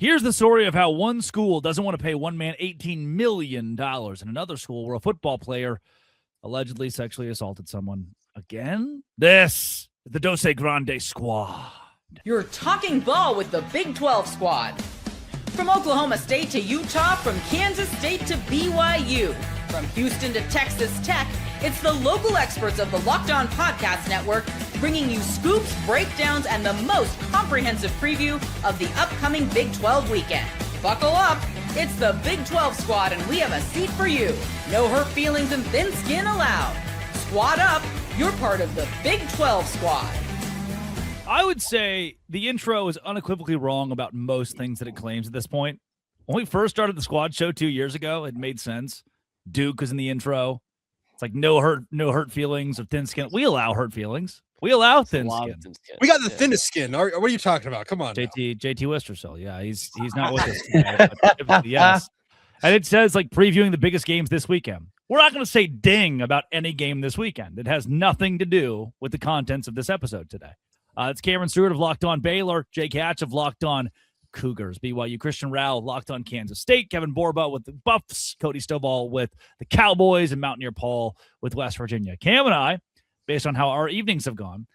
Here's the story of how one school doesn't want to pay one man $18 million and another school where a football player allegedly sexually assaulted someone again. This is the Dose Grande Squad. You're talking ball with the Big 12 squad. From Oklahoma State to Utah, from Kansas State to BYU, from Houston to Texas Tech, it's the local experts of the Locked On Podcast Network bringing you scoops, breakdowns, and the most comprehensive preview of the upcoming Big 12 weekend. Buckle up, it's the Big 12 squad, and we have a seat for you. No hurt feelings and thin skin allowed. Squad up, you're part of the Big 12 squad. I would say the intro is unequivocally wrong about most things that it claims at this point. When we first started the squad show 2 years ago, it made sense. Duke was in the intro. It's like no hurt feelings of thin skin. We allow hurt feelings. We allow thin skin. We got the thinnest skin. What are you talking about? Come on, JT Westersill. Yeah, he's not with us today, but yes. And it says like previewing the biggest games this weekend. We're not going to say ding about any game this weekend. It has nothing to do with the contents of this episode today. It's Cameron Stewart of Locked On Baylor, Jake Hatch of Locked On Cougars, BYU, Christian Rao of Locked On Kansas State, Kevin Borba with the Buffs, Cody Stovall with the Cowboys, and Mountaineer Paul with West Virginia. Cam and I, based on how our evenings have gone,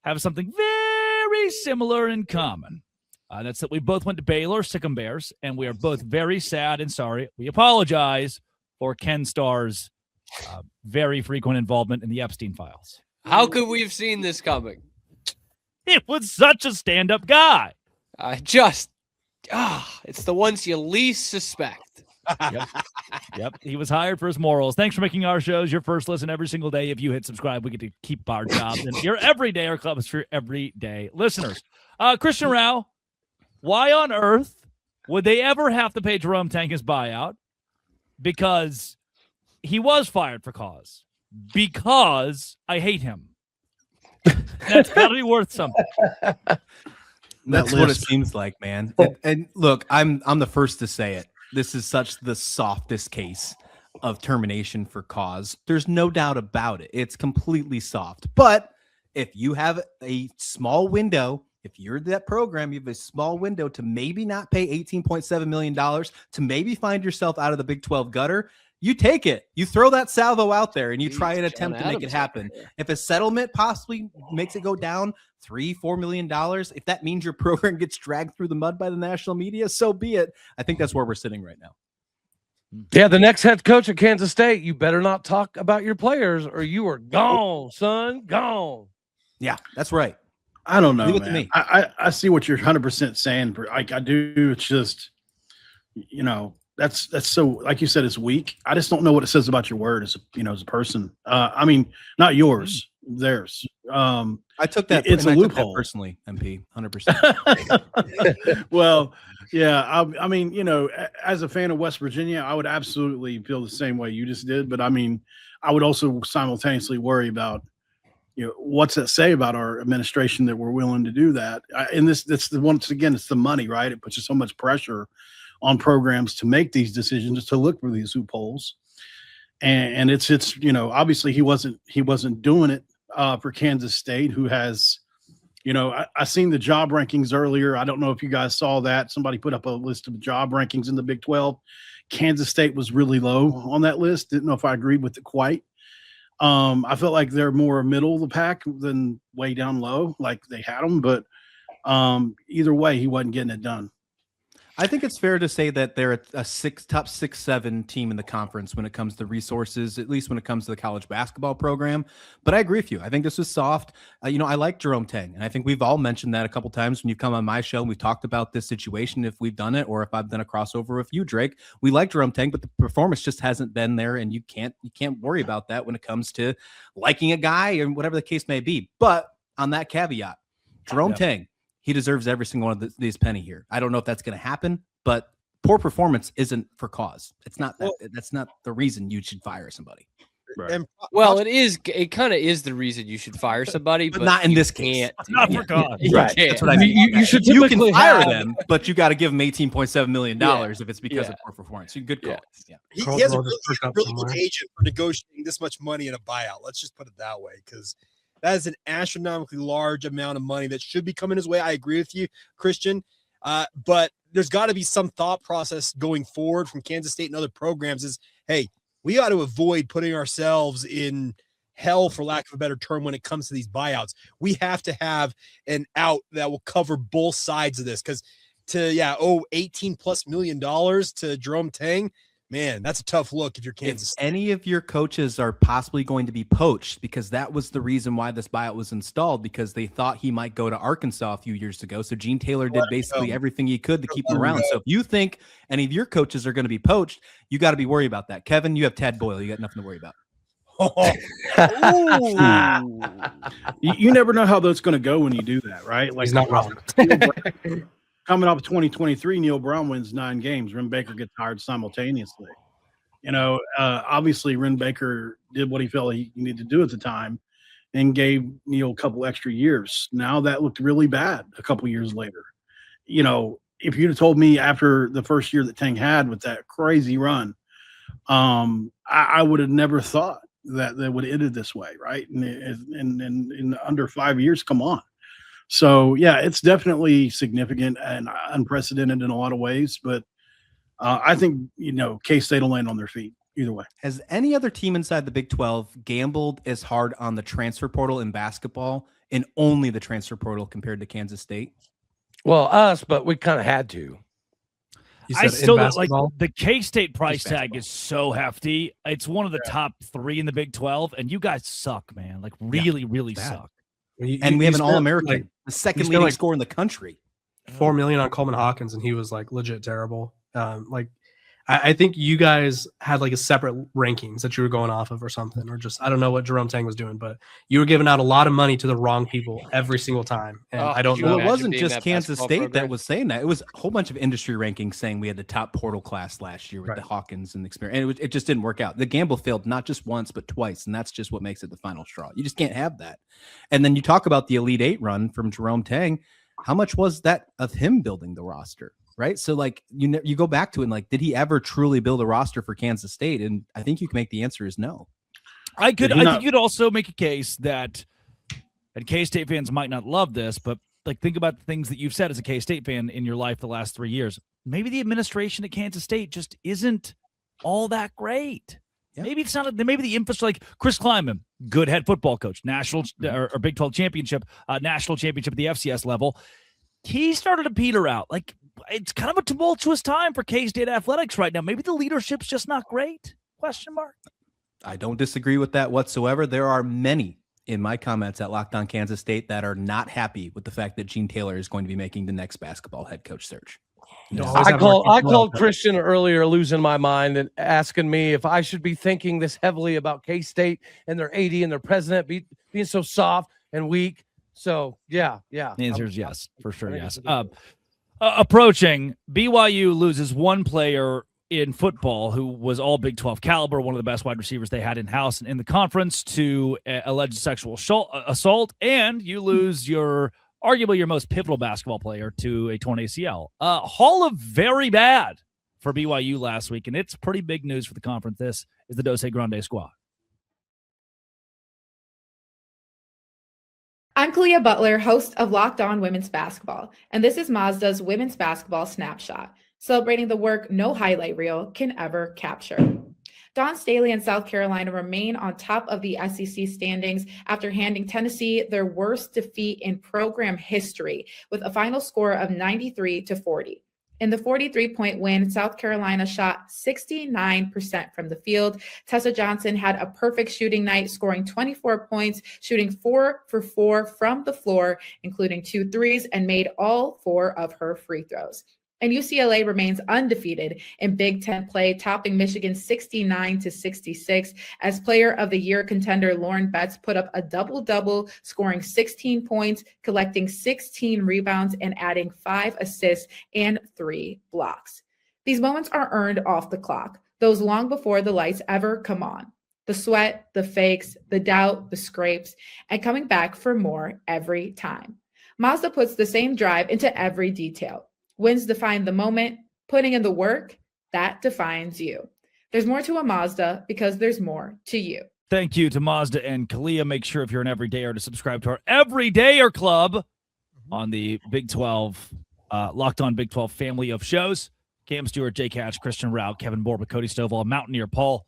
have something very similar in common. That's that we both went to Baylor, Sick'em Bears, and we are both very sad and sorry. We apologize for Ken Starr's very frequent involvement in the Epstein files. How could we have seen this coming? It was such a stand-up guy. It's the ones you least suspect. Yep. He was hired for his morals. Thanks for making our shows your first listen every single day. If you hit subscribe, we get to keep our jobs. And your everyday, our club is for everyday listeners. Christian Rao, why on earth would they ever have to pay Jerome Tang his buyout? Because he was fired for cause. Because I hate him. That's got to be worth something. That's what it seems like, man. And look, I'm the first to say it. This is such the softest case of termination for cause. There's no doubt about it. It's completely soft. But if you have a small window, if you're that program, you have a small window to maybe not pay $18.7 million, to maybe find yourself out of the Big 12 gutter, you take it. You throw that salvo out there and you try and attempt to make it happen. If a settlement possibly makes it go down $3-4 million, if that means your program gets dragged through the mud by the national media, so be it. I think that's where we're sitting right now. Yeah, the next head coach at Kansas State, you better not talk about your players or you are gone, son. Gone. Yeah, that's right. I don't know, man. I see what you're 100% saying. I do. It's just, that's so, like you said, it's weak. I just don't know what it says about your word as a person. I mean, not yours, theirs. I took that. It's a loophole personally, MP, 100%. Well, yeah. I mean, as a fan of West Virginia, I would absolutely feel the same way you just did. But I mean, I would also simultaneously worry about, what's that say about our administration that we're willing to do that? And that's once again, it's the money, right? It puts so much pressure on programs to make these decisions, to look for these loopholes. And it's obviously he wasn't doing it for Kansas State, who has, I seen the job rankings earlier. I don't know if you guys saw that. Somebody put up a list of job rankings in the Big 12. Kansas State was really low on that list. Didn't know if I agreed with it quite. I felt like they're more middle of the pack than way down low, like they had them. But either way, he wasn't getting it done. I think it's fair to say that they're a top 6-7 team in the conference when it comes to resources, at least when it comes to the college basketball program. But I agree with you. I think this was soft. I like Jerome Tang, and I think we've all mentioned that a couple times when you've come on my show and we've talked about this situation, if we've done it or if I've done a crossover with you, Drake. We like Jerome Tang, but the performance just hasn't been there, and you can't worry about that when it comes to liking a guy and whatever the case may be. But on that caveat, Jerome Tang, he deserves every single one of these penny here. I don't know if that's going to happen, but poor performance isn't for cause. It's not that. That's not the reason you should fire somebody. Right. Well, it is. It kind of is the reason you should fire somebody, but not in this case. Not for cause. Right. That's what I mean. You should typically fire them, but you got to give them $18.7 million if it's because of poor performance. Good call. Yeah. He has a really good agent for negotiating this much money in a buyout. Let's just put it that way, because that is an astronomically large amount of money that should be coming his way. I agree with you, Christian. But there's got to be some thought process going forward from Kansas State and other programs is, hey, we got to avoid putting ourselves in hell, for lack of a better term, when it comes to these buyouts. We have to have an out that will cover both sides of this, because $18+ million to Jerome Tang, man, that's a tough look if you're Kansas State. Any of your coaches are possibly going to be poached, because that was the reason why this buyout was installed, because they thought he might go to Arkansas a few years ago. So Gene Taylor did basically everything he could to keep him around. So if you think any of your coaches are going to be poached, you got to be worried about that. Kevin, you have Tad Boyle. You got nothing to worry about. You never know how that's going to go when you do that, right? Like, he's not wrong. Coming off of 2023, Neil Brown wins 9 games. Ren Baker gets hired simultaneously. Obviously, Ren Baker did what he felt he needed to do at the time and gave Neil a couple extra years. Now that looked really bad a couple years later. If you'd have told me after the first year that Tang had with that crazy run, I would have never thought that would have ended this way, right? And in under 5 years, come on. So, yeah, it's definitely significant and unprecedented in a lot of ways. But I think, K-State will land on their feet either way. Has any other team inside the Big 12 gambled as hard on the transfer portal in basketball, and only the transfer portal, compared to Kansas State? Well, us, but we kind of had to. I still like the K-State price tag is so hefty. It's one of the top 3 in the Big 12, and you guys suck, man. Like really suck. And we have an All-American, the second leading scorer in the country. $4 million on Coleman Hawkins, and he was like legit terrible. I think you guys had like a separate rankings that you were going off of or something, or just, I don't know what Jerome Tang was doing, but you were giving out a lot of money to the wrong people every single time. And I don't know. Well, it wasn't just Kansas State that was saying that. It was a whole bunch of industry rankings saying we had the top portal class last year with the Hawkins and the experience. And it just didn't work out. The gamble failed not just once, but twice. And that's just what makes it the final straw. You just can't have that. And then you talk about the Elite 8 run from Jerome Tang. How much was that of him building the roster? Right. So like you go back to it and like, did he ever truly build a roster for Kansas State? And I think you can make the answer is no. I think you'd also make a case that, and K-State fans might not love this, but like think about the things that you've said as a K-State fan in your life the last 3 years. Maybe the administration at Kansas State just isn't all that great. Yeah. Maybe it's not. Maybe the infrastructure, like Chris Kleiman, good head football coach, national or Big 12 championship, national championship at the FCS level. He started to peter out. Like, it's kind of a tumultuous time for K-State athletics right now. Maybe the leadership's just not great? Question mark. I don't disagree with that whatsoever. There are many in my comments at Locked On Kansas State that are not happy with the fact that Gene Taylor is going to be making the next basketball head coach search. I called Christian earlier losing my mind and asking me if I should be thinking this heavily about K-State and their AD and their president being so soft and weak. So, yeah. The answer is yes, for sure, yes. Approaching, BYU loses one player in football who was all Big 12 caliber, one of the best wide receivers they had in-house in the conference, to alleged sexual assault, and you lose arguably your most pivotal basketball player to a torn ACL. Hall of very bad for BYU last week, and it's pretty big news for the conference. This is the Dose Grande squad. I'm Kalia Butler, host of Locked On Women's Basketball, and this is Mazda's Women's Basketball Snapshot, celebrating the work no highlight reel can ever capture. Dawn Staley and South Carolina remain on top of the SEC standings after handing Tennessee their worst defeat in program history with a final score of 93-40. In the 43-point win, South Carolina shot 69% from the field. Tessa Johnson had a perfect shooting night, scoring 24 points, shooting 4 for 4 from the floor, including 2 threes, and made all 4 of her free throws. And UCLA remains undefeated in Big Ten play, topping Michigan 69-66 as Player of the Year contender Lauren Betts put up a double-double, scoring 16 points, collecting 16 rebounds, and adding 5 assists and 3 blocks. These moments are earned off the clock, those long before the lights ever come on. The sweat, the fakes, the doubt, the scrapes, and coming back for more every time. Mazda puts the same drive into every detail. Wins define the moment, putting in the work, that defines you. There's more to a Mazda because there's more to you. Thank you to Mazda and Kalia. Make sure if you're an everydayer to subscribe to our Everydayer Club on the Big 12 Locked On Big 12 family of shows. Cam Stewart, Jake Hatch, Christian Rao, Kevin Borba, Cody Stovall, Mountaineer Paul.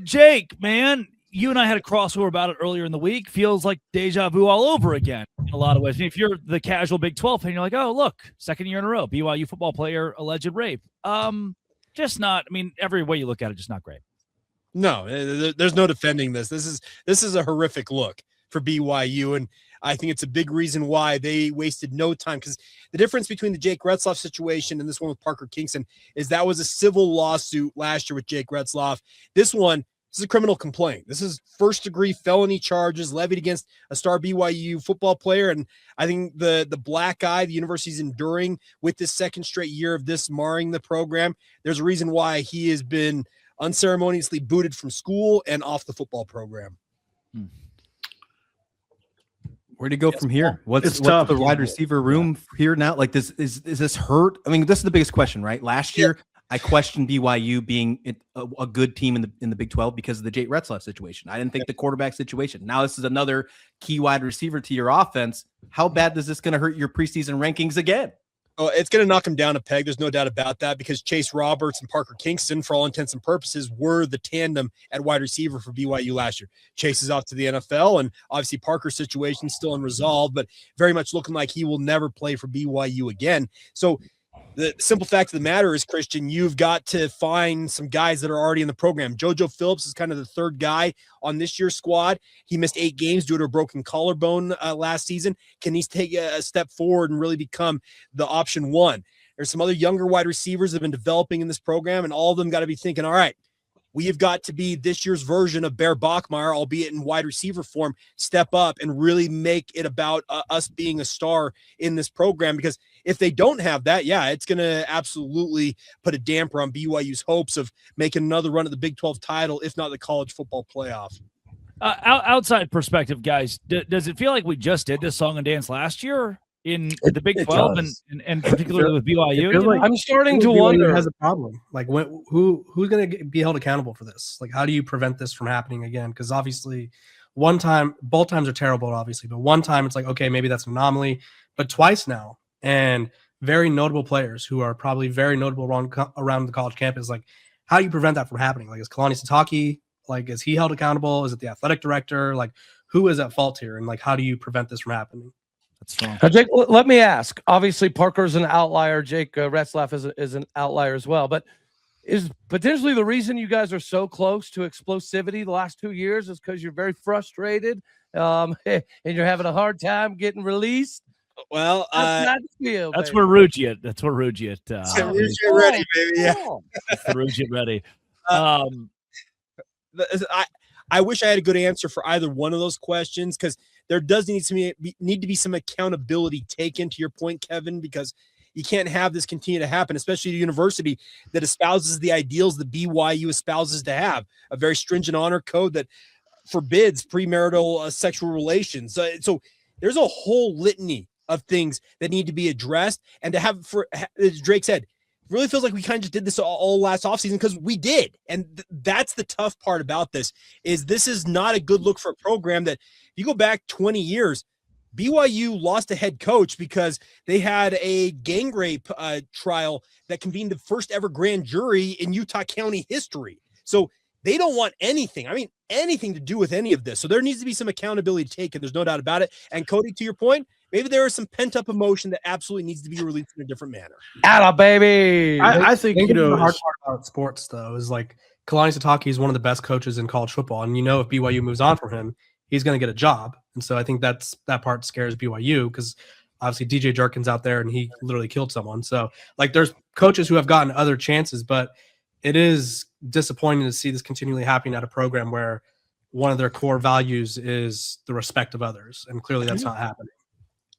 Jake, man, you and I had a crossover about it earlier in the week. Feels like deja vu all over again in a lot of ways. I mean, if you're the casual Big 12 fan, you're like, oh, look, second year in a row, BYU football player, alleged rape. Just not, I mean, every way you look at it, just not great. No, there's no defending this. This is a horrific look for BYU, and I think it's a big reason why they wasted no time, because the difference between the Jake Retzloff situation and this one with Parker Kingston is that was a civil lawsuit last year with Jake Retzloff. This is a criminal complaint. This is first-degree felony charges levied against a star BYU football player, and I think the black eye the university's enduring with this second straight year of this marring the program, there's a reason why he has been unceremoniously booted from school and off the football program. Where do you go from here? What's tough. the wide receiver room here now? Like, this is this hurt? I mean, this is the biggest question, right? Last year, I questioned BYU being a good team in the Big 12 because of the Jake Retzloff situation. I didn't think the quarterback situation. Now this is another key wide receiver to your offense. How bad is this going to hurt your preseason rankings again? Oh, it's going to knock him down a peg. There's no doubt about that, because Chase Roberts and Parker Kingston, for all intents and purposes, were the tandem at wide receiver for BYU last year. Chase is off to the NFL, and obviously Parker's situation still unresolved, but very much looking like he will never play for BYU again. So the simple fact of the matter is, Christian, you've got to find some guys that are already in the program. JoJo Phillips is kind of the third guy on this year's squad. He missed 8 games due to a broken collarbone last season. Can he take a step forward and really become the option one? There's some other younger wide receivers that have been developing in this program, and all of them got to be thinking, all right, we have got to be this year's version of Bear Bachmeier, albeit in wide receiver form, step up and really make it about us being a star in this program. Because if they don't have that, it's going to absolutely put a damper on BYU's hopes of making another run at the Big 12 title, if not the college football playoff. Outside perspective, guys, does it feel like we just did this song and dance last year in the Big 12 and particularly with BYU? Like, I'm starting to BYU wonder. has a problem. Like, who's going to be held accountable for this? Like, how do you prevent this from happening again? Because obviously, both times are terrible, obviously, but one time it's like, okay, maybe that's an anomaly, but twice now, and very notable players who are probably very notable around the college campus. Like, how do you prevent that from happening? Like, is Kalani Sitake, like, is he held accountable? Is it the athletic director? Like, who is at fault here? And like, how do you prevent this from happening? That's strong. Jake, let me ask. Obviously, Parker's an outlier. Jake Retzloff is an outlier as well. But is potentially the reason you guys are so close to explosivity the last 2 years is because you're very frustrated and you're having a hard time getting released? Well, that's where Rugiet. That's where Rugiet. Rugiet ready, baby. Yeah, that's the Rugiet ready. I wish I had a good answer for either one of those questions, because there does need to be some accountability taken, to your point, Kevin, because you can't have this continue to happen, especially at a university that espouses the ideals that BYU espouses to have, a very stringent honor code that forbids premarital sexual relations. So there's a whole litany of things that need to be addressed, and to have, as Drake said, really feels like we kind of just did this all last offseason, because we did. And that's the tough part about this is not a good look for a program that, if you go back 20 years, BYU lost a head coach because they had a gang rape trial that convened the first ever grand jury in Utah County history. So they don't want anything to do with any of this. So there needs to be some accountability taken. There's no doubt about it. And Cody, to your point, maybe there is some pent-up emotion that absolutely needs to be released in a different manner. Atta baby. I think, the hard part about sports, though, is like Kalani Sitake is one of the best coaches in college football. And if BYU moves on from him, he's going to get a job. And so I think that part scares BYU, because obviously DJ Jerkin's out there and he literally killed someone. So like, there's coaches who have gotten other chances, but it is disappointing to see this continually happening at a program where one of their core values is the respect of others. And clearly that's not happening.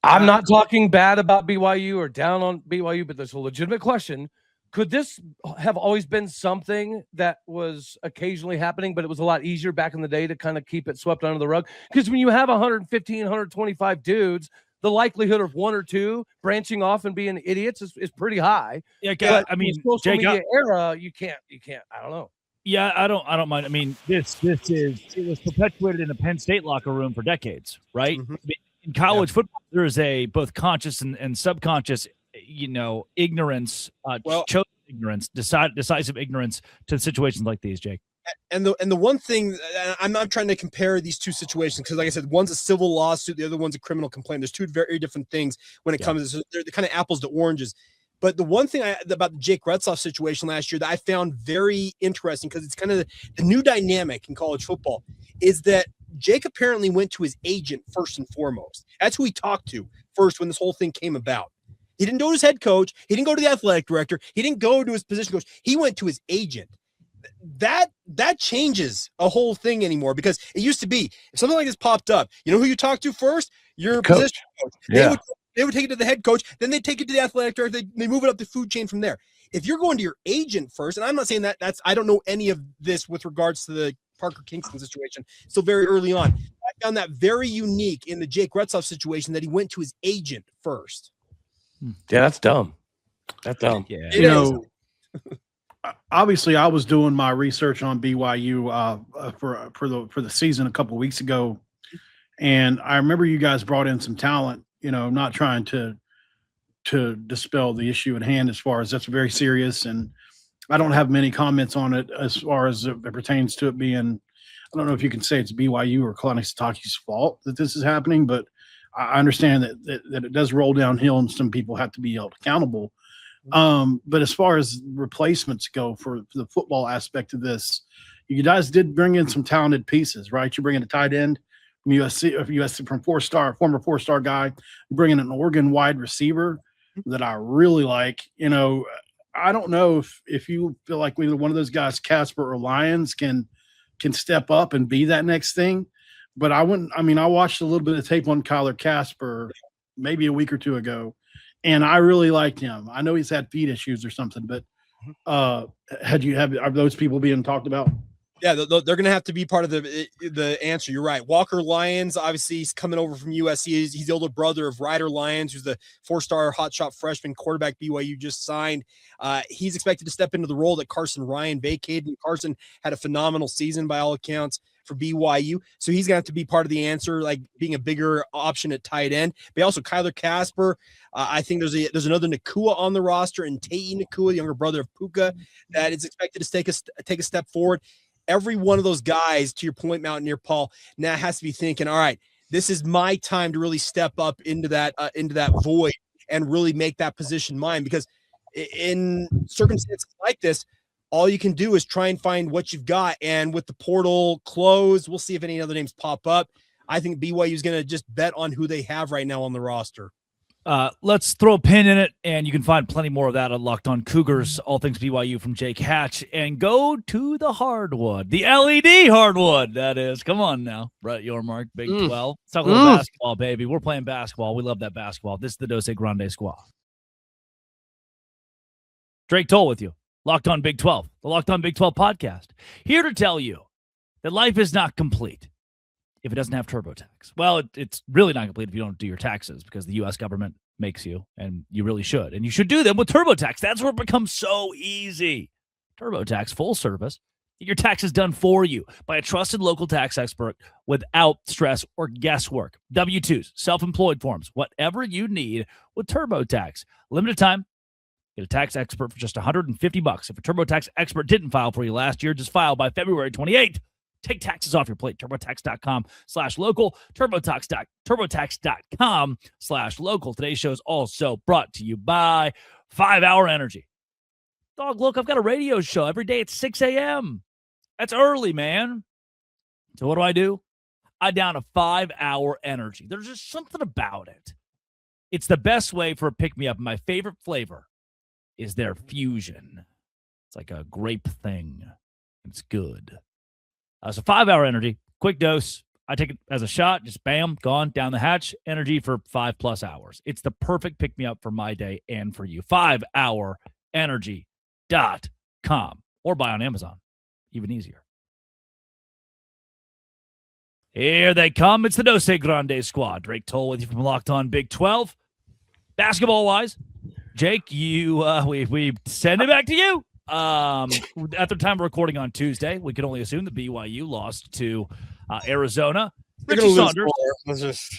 I'm not talking bad about BYU or down on BYU, but there's a legitimate question. Could this have always been something that was occasionally happening, but it was a lot easier back in the day to kind of keep it swept under the rug? Because when you have 115, 125 dudes, the likelihood of one or two branching off and being idiots is pretty high. Yeah, but I mean, social media era, you can't. I don't know. Yeah, I don't mind. I mean, it was perpetuated in the Penn State locker room for decades, right? Mm-hmm. in college football, there is a both conscious and subconscious, ignorance, ignorance, decisive ignorance to situations like these, Jake. And the one thing, I'm not trying to compare these two situations because, like I said, one's a civil lawsuit, the other one's a criminal complaint. There's two very different things when it comes to, they're kind of apples to oranges. But the one thing about the Jake Retzloff situation last year that I found very interesting, because it's kind of the new dynamic in college football, is that Jake apparently went to his agent first and foremost. That's who he talked to first when this whole thing came about. He didn't go to his head coach. He didn't go to the athletic director. He didn't go to his position coach. He went to his agent. That changes a whole thing anymore, because it used to be if something like this popped up, you know who you talk to first? Your position coach. They would take it to the head coach, then they take it to the athletic director. They move it up the food chain from there. If you're going to your agent first, and I'm not saying I don't know any of this with regards to the Parker Kingston situation, still very early on. I found that very unique in the Jake Retzloff situation that he went to his agent first. Yeah, that's dumb. That's dumb. Yeah. Obviously, I was doing my research on BYU for the season a couple of weeks ago, and I remember you guys brought in some talent. Not trying to dispel the issue at hand, as far as that's very serious, and I don't have many comments on it as far as it pertains to it being. I don't know if you can say it's BYU or Kalani-Sitake's fault that this is happening, but I understand that it does roll downhill, and some people have to be held accountable. But as far as replacements go for the football aspect of this, you guys did bring in some talented pieces, right? You bring in a tight end from USC from former four-star guy. You bring in an Oregon wide receiver that I really like. I don't know if you feel like either one of those guys, Casper or Lyons, can step up and be that next thing. But I watched a little bit of tape on Kyler Casper maybe a week or two ago, and I really liked him. I know he's had feet issues or something, but are those people being talked about? Yeah, they're going to have to be part of the answer. You're right. Walker Lyons, obviously, he's coming over from USC. He's the older brother of Ryder Lyons, who's the four-star hotshot freshman quarterback BYU just signed. He's expected to step into the role that Carson Ryan vacated. And Carson had a phenomenal season by all accounts for BYU. So he's going to have to be part of the answer, like being a bigger option at tight end. But also Kyler Casper. I think there's another Nakua on the roster, and Tei Nakua, younger brother of Puka, that is expected to take a step forward. Every one of those guys, to your point, Mountaineer Paul, now has to be thinking, all right, this is my time to really step up into that void and really make that position mine. Because in circumstances like this, all you can do is try and find what you've got. And with the portal closed, we'll see if any other names pop up. I think BYU is going to just bet on who they have right now on the roster. Let's throw a pin in it, and you can find plenty more of that on Locked On Cougars, all things BYU from Jake Hatch, and go to the hardwood, the LED hardwood, that is. Come on now, Brett Yormark, Big 12. Let's talk a little basketball, baby. We're playing basketball. We love that basketball. This is the Dose Grande Squad. Drake Toll with you, Locked On Big 12, the Locked On Big 12 podcast, here to tell you that life is not complete if it doesn't have TurboTax. Well, it's really not complete if you don't do your taxes, because the U.S. government makes you, and you really should. And you should do them with TurboTax. That's where it becomes so easy. TurboTax, full service. Get your taxes done for you by a trusted local tax expert without stress or guesswork. W-2s, self-employed forms, whatever you need with TurboTax. Limited time. Get a tax expert for just $150. If a TurboTax expert didn't file for you last year, just file by February 28th. Take taxes off your plate. TurboTax.com/local. TurboTax.com/local. Today's show is also brought to you by 5 Hour Energy. Dog, look, I've got a radio show every day at 6 a.m. That's early, man. So what do? I down a 5 Hour Energy. There's just something about it. It's the best way for a pick-me-up. My favorite flavor is their fusion. It's like a grape thing. It's good. So 5 Hour Energy, quick dose. I take it as a shot, just bam, gone, down the hatch, energy for 5+ hours. It's the perfect pick-me-up for my day and for you. 5hourenergy.com or buy on Amazon. Even easier. Here they come. It's the Dose Grande Squad. Drake Toll with you from Locked On Big 12. Basketball-wise, Jake, we send it back to you. At the time of recording on Tuesday, we could only assume that BYU lost to Arizona. Richie Saunders.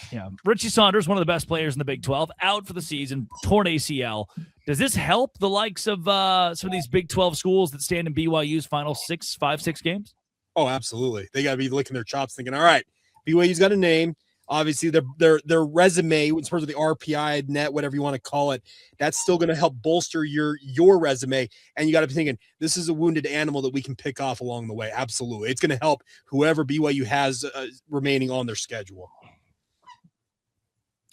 Richie Saunders, one of the best players in the Big 12, out for the season, torn ACL. Does this help the likes of some of these Big 12 schools that stand in BYU's final 6 games? Oh, absolutely. They got to be licking their chops thinking, all right, BYU's got a name. Obviously, their resume, in terms of the RPI, net, whatever you want to call it, that's still going to help bolster your resume. And you got to be thinking, this is a wounded animal that we can pick off along the way. Absolutely. It's going to help whoever BYU has remaining on their schedule.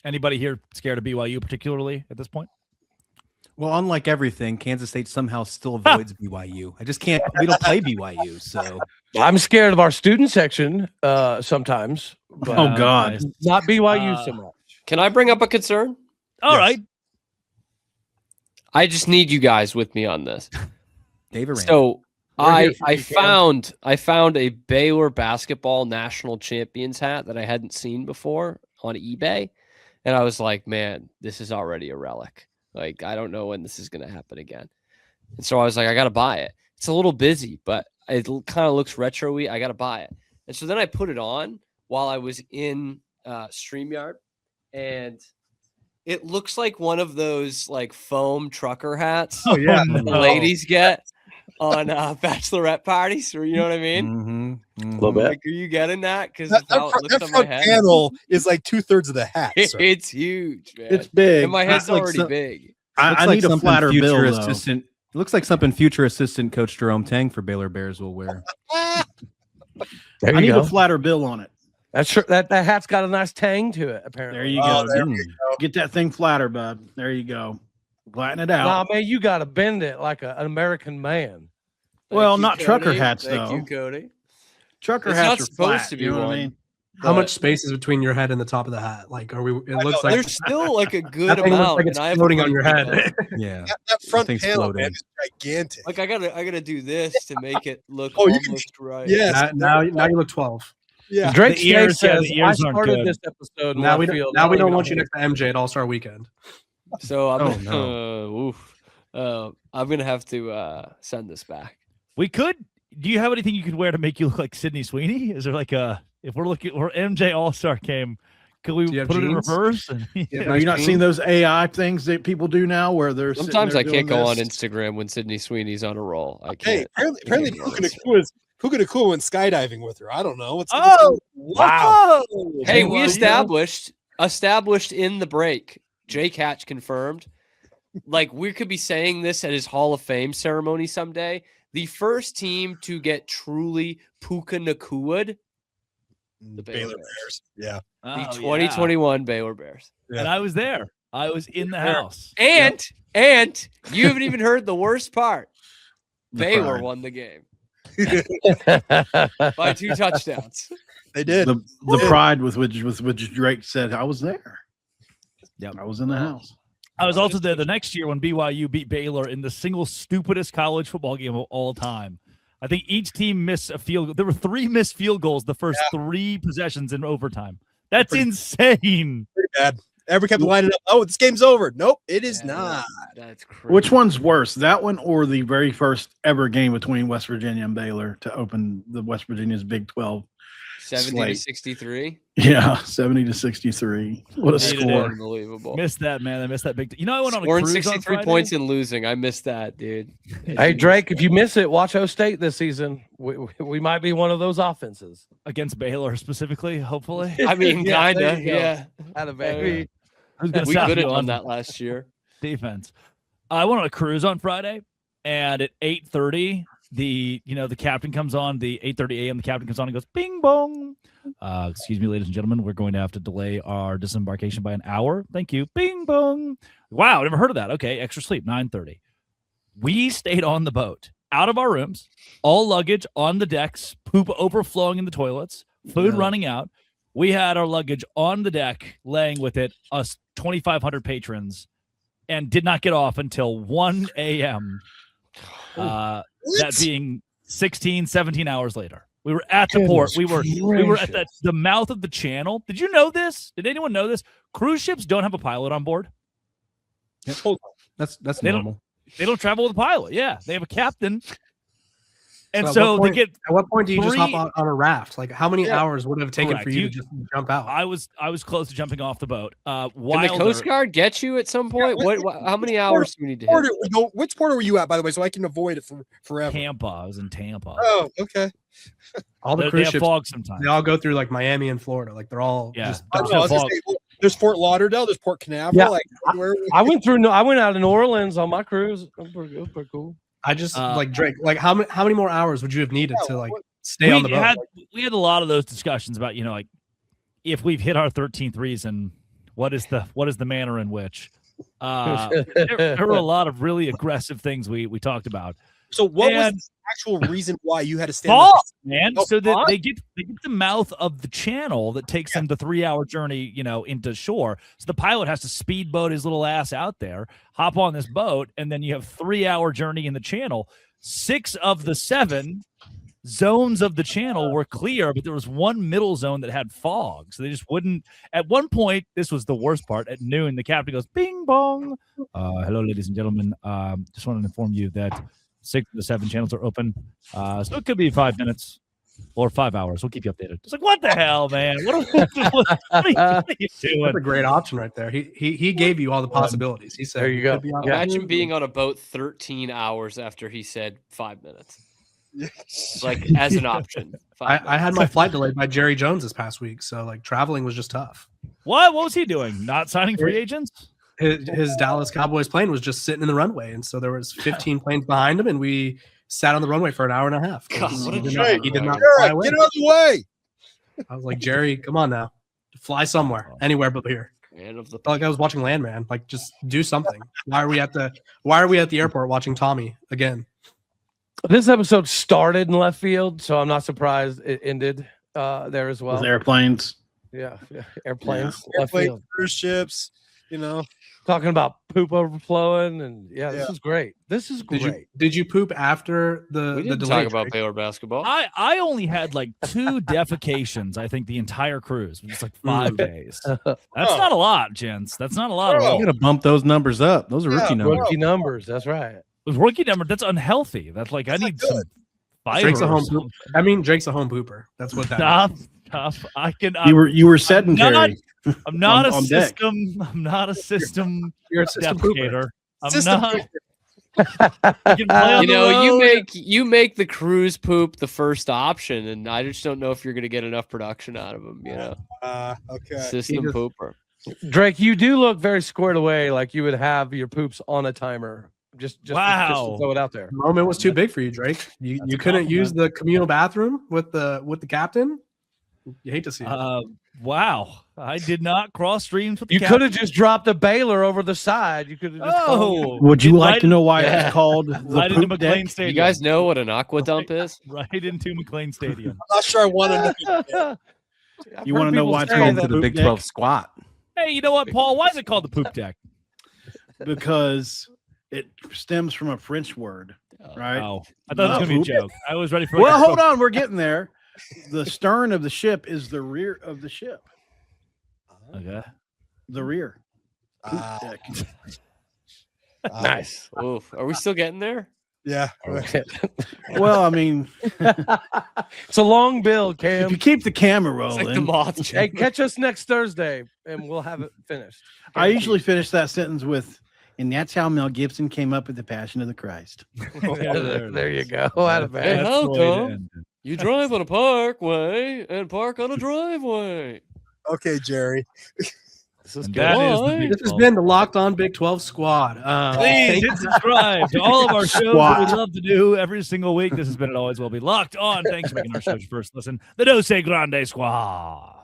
Anybody here scared of BYU particularly at this point? Well, unlike everything, Kansas State somehow still avoids BYU. I just can't. We don't play BYU, so I'm scared of our student section sometimes. But, Oh God. not BYU so much. Can I bring up a concern? All right. I just need you guys with me on this. David Rand. So We're here I for you, Cam. found a Baylor basketball national champions hat that I hadn't seen before on eBay, and I was like, man, this is already a relic. Like, I don't know when this is going to happen again. And so I was like, I got to buy it. It's a little busy, but it kind of looks retro-y. I got to buy it. And so then I put it on while I was in StreamYard, and it looks like one of those like foam trucker hats Oh, yeah. the ladies get on bachelorette parties, or you know what I mean? Mm-hmm. Like, are you getting that? Because That how it looks on my front head. panel is like 2/3 of the hat. Sir. It's huge, man. It's big. And my head's like already some- big. I need a flatter bill, though. assistant. It looks like something future assistant coach Jerome Tang for Baylor Bears will wear. There I you need go. a flatter bill on it. That's true. That hat's got a nice tang to it. Apparently. There you Oh, go. there Get, get that thing flatter, bud. There you go. Flatten it Nah, out. man, you got to bend it like an American man. Well, Thank you, not trucker Cody. hats, Thank though. you, Cody. Trucker It's hats not are supposed flat, to be you know what one. I mean? How much space is between your head and the top of the hat? Like, are we? It looks like There's still like a good that thing looks amount, like it's and I have a floating on pretty your big head. Yeah. That front thing's panel, floating. man, is gigantic. Like I gotta do this to make it look Oh, you almost can- right. Yes. now you look 12. Yeah. Drake The ears- Stay yeah, says, the I ears aren't started good. this episode. Now we don't don't want you next to MJ at All Star Weekend. So I'm Oh, I'm gonna have to send this back. We could. Do you have anything you could wear to make you look like Sydney Sweeney? Is there like a, if we're looking, or MJ All-Star came, could we Do you have put it in jeans? reverse? And, Now, you're not seeing those AI things that people do now where they're sitting Sometimes there I can't doing go on this. Instagram when Sydney Sweeney's on a roll. I Hey, can't. apparently can't Puka do it. Nakua went skydiving with her. I don't know. What's wow. Hey, BYU. we established in the break. Jake Hatch confirmed. Like, we could be saying this at his Hall of Fame ceremony someday. The first team to get truly Puka Nakua'd, the Baylor Bears. Yeah. the Oh, yeah. 2021 Baylor Bears. And I was there. I was in the house. And you haven't even heard the worst part. Baylor pride. won the game by 2 touchdowns. They did. The pride with which Drake said, I was there. Yep. I was in the house. I was also there the next year when BYU beat Baylor in the single stupidest college football game of all time. I think each team missed a field goal. There were 3 missed field goals the first 3 possessions in overtime. That's insane. Pretty bad. Every kept lining up. Oh, this game's over. Nope, it is not. That's crazy. Which one's worse, that one or the very first ever game between West Virginia and Baylor to open the West Virginia's Big 12? 70 to 63? Yeah, 70-63. What a Hated it. score! Unbelievable. Missed that, man. I missed that big. You know, I went on a Scoring cruise on 63 Friday. points and losing. I missed that, dude. Hey, Drake, if you miss it, watch O State this season. We might be one of those offenses. Against Baylor specifically, hopefully. I mean, Yeah, there kinda, you go. yeah. Had a baby. Who's gonna We stop could you have done on that last year. defense? I went on a cruise on Friday, and at 8:30, the captain comes on. The 8:30 a.m. the captain comes on and goes, "Bing bong." Excuse me, ladies and gentlemen, we're going to have to delay our disembarkation by an hour. Thank you. Bing bong. Wow, never heard of that. Okay, extra sleep. 9:30. We stayed on the boat, out of our rooms, all luggage on the decks, poop overflowing in the toilets, food running out. We had our luggage on the deck, laying with it, us 2,500 patrons, and did not get off until 1 a.m. That being 16, 17 hours later. We were at the port. We were at the mouth of the channel. Did you know this? Did anyone know this? Cruise ships don't have a pilot on board. That's They normal. They don't travel with a pilot. Yeah, they have a captain. And at so what point, they get at what point do you just hop 3 on a raft? Like how many Yeah. hours would it have taken Correct. for you You- to just jump out? I was close to jumping off the boat. Can the Wilder, Coast Guard get you at some point? How many hours do we need to hit? Which port were you at, by the way, so I can avoid it forever? Tampa. I was in Tampa. Oh, okay. All the They cruise have ships, fog sometimes. they all go through like Miami and Florida. Like they're all Yeah. just I Don't know, I was have gonna fog. say, well, there's Fort Lauderdale, there's Port Canaveral. Yeah. Like, where I went out to New Orleans on my cruise. It was pretty cool. I just Uh, like Drake. Like how many more hours would you have needed to like stay on the boat? We had a lot of those discussions about, like if we've hit our 13th reason, what is the manner in which? There were a lot of really aggressive things we talked about. So what was And- the actual reason why you had to stand Fog, up? man. Oh, So that fog? they get the mouth of the channel that takes them the 3-hour journey, into shore. So the pilot has to speedboat his little ass out there, hop on this boat, and then you have 3-hour journey in the channel. 6 of the 7 zones of the channel were clear, but there was one middle zone that had fog. So they just wouldn't. At one point, this was the worst part. At noon, the captain goes, "Bing bong, hello, ladies and gentlemen. Just wanted to inform you that 6 of the 7 channels are open. So it could be 5 minutes or 5 hours. We'll keep you updated." It's like, what the hell, man? What are you doing? That's a great option right there. He gave you all the possibilities. He said, There you go. could be on- Imagine being on a boat 13 hours after he said 5 minutes. Like as an option. I had my flight delayed by Jerry Jones this past week, so like traveling was just tough. What was he doing? Not signing free agents? His Dallas Cowboys plane was just sitting in the runway, and so there was 15 planes behind him, and we sat on the runway for an hour and a half. God, what a He did drag. not- he did not Jared, fly away. get out of the way. I was like, Jerry, come on now, fly somewhere, anywhere but here. Man of the Felt like I was watching Landman. Like, just do something. Why are we at the airport watching Tommy again? This episode started in left field, so I'm not surprised it ended there as well. With airplanes. Yeah, airplanes, left Airplane, field. cruise ships, Talking about poop overflowing, and this Yeah. is great. This is great. Did you poop after We the didn't delay? talk about Drake? Baylor basketball. I only had like 2 defecations, I think, the entire cruise. It was like 5 days. That's not a lot, gents. That's not a lot at all. I'm gonna bump those numbers up. Those are rookie numbers. Rookie numbers. That's right. With rookie number, that's unhealthy. That's like I need some fiber. Drake's a or home something. poop. I mean, Drake's a home pooper. That's what that is. Tough. I can. You were sedentary. I'm not on a deck. system. I'm not a system You're a system pooper. defecator. I'm System not. I can play on You the know, road. you make the cruise poop the first option, and I just don't know if you're going to get enough production out of them. okay. System just- pooper. Drake, you do look very squared away, like you would have your poops on a timer. Just to Wow. throw it out there. The moment was too big for you, Drake. You That's a couldn't use compliment. the communal bathroom with the captain. You hate to see it. Wow. I did not cross streams with the You could have just dropped a Baylor over the side. You could have just Oh, Would you Get like right to know why Yeah. it's called the right into poop McLean deck? Stadium. You guys know what an aqua dump is? right into McLean Stadium. I'm not sure I want to know. You want to know why it's say called that the To the poop Big deck? 12 squat. Hey, you know what, Paul? Why is it called the poop deck? Because it stems from a French word, right? Oh, I thought it was No. gonna be a joke. I was ready for. Well, hold on, we're getting there. The stern of the ship is the rear of the ship. Okay. The rear. Poop Ah. deck. Nice. Oof. Are we still getting there? Yeah. Well, I mean, It's a long build, if Cam. you keep the camera It's like the rolling, moth. Hey, catch us next Thursday, and we'll have it finished. I usually finish that sentence with, and that's how Mel Gibson came up with the Passion of the Christ. there you go. Out of Hey, bed. That's how the way to come? end it. You drive on a parkway and park on a driveway. Okay, Jerry. This is And good. that is the Why? Big This has 12. been the Locked On Big 12 squad. Please hit subscribe to all of our shows that Squat. we love to do every single week. This has been It Always Will Be Locked On. Thanks for making our show your first listen. The Dose Grande Squad.